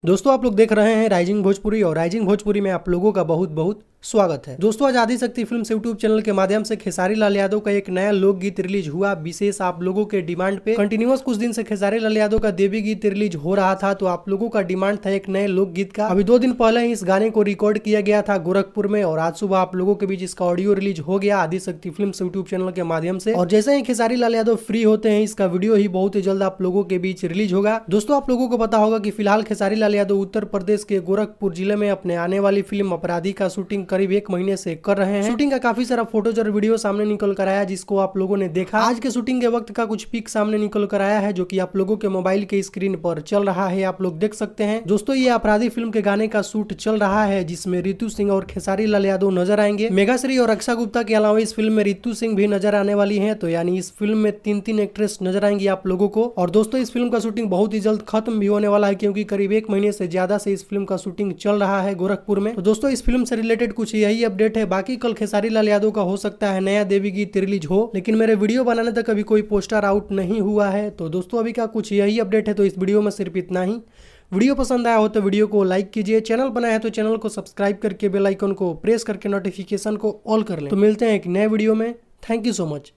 दोस्तों आप लोग देख रहे हैं राइजिंग भोजपुरी और राइजिंग भोजपुरी में आप लोगों का बहुत बहुत स्वागत है। दोस्तों आज आदिशक्ति फिल्म यूट्यूब चैनल के माध्यम से खेसारी लाल यादव का एक नया लोकगीत रिलीज हुआ। विशेष आप लोगों के डिमांड पे कंटिन्यूअस कुछ दिन से खेसारी लाल यादव का देवी गीत रिलीज हो रहा था, तो आप लोगों का डिमांड था एक नए लोकगीत का। अभी 2 दिन पहले ही इस गाने को रिकॉर्ड किया गया था गोरखपुर में और आज सुबह आप लोगों के बीच इसका ऑडियो रिलीज हो गया आदिशक्ति फिल्म यूट्यूब चैनल के माध्यम से। और जैसे ही खेसारी लाल यादव फ्री होते हैं इसका वीडियो ही बहुत ही जल्द आप लोगों के बीच रिलीज होगा। दोस्तों आप लोगों को पता होगा कि फिलहाल खेसारी लाल यादव उत्तर प्रदेश के गोरखपुर जिले में अपने आने वाली फिल्म अपराधी का शूटिंग करीब 1 महीने से कर रहे हैं। शूटिंग का काफी सारा फोटोज और वीडियो सामने निकल कर आया जिसको आप लोगों ने देखा। आज के शूटिंग के वक्त का कुछ पिक सामने निकल कर आया है जो कि आप लोगों के मोबाइल के स्क्रीन पर चल रहा है, आप लोग देख सकते हैं। दोस्तों ये अपराधी फिल्म के गाने का शूट चल रहा है जिसमें रितु सिंह और खेसारी लाल यादव नजर आएंगे। मेघाश्री और अक्षय गुप्ता के अलावा इस फिल्म में रितु सिंह भी नजर आने वाली है, तो यानी इस फिल्म में 3 एक्ट्रेस नजर आएंगी आप लोगों को। और दोस्तों इस फिल्म का शूटिंग बहुत ही जल्द खत्म भी होने वाला है क्योंकि करीब 1 महीने से ज्यादा से इस फिल्म का शूटिंग चल रहा है गोरखपुर में। तो दोस्तों इस फिल्म से रिलेटेड कुछ यही अपडेट है। बाकी कल खेसारी लाल यादव का हो सकता है नया देवी गीत रिलीज हो, लेकिन मेरे वीडियो बनाने तक अभी कोई पोस्टर आउट नहीं हुआ है। तो दोस्तों अभी का कुछ यही अपडेट है, तो इस वीडियो में सिर्फ इतना ही। वीडियो पसंद आया हो तो वीडियो को लाइक कीजिए, चैनल बनाया है तो चैनल को सब्सक्राइब करके बेल आइकन को प्रेस करके नोटिफिकेशन को ऑल कर लें। तो मिलते हैं एक नए वीडियो में। Thank you so much.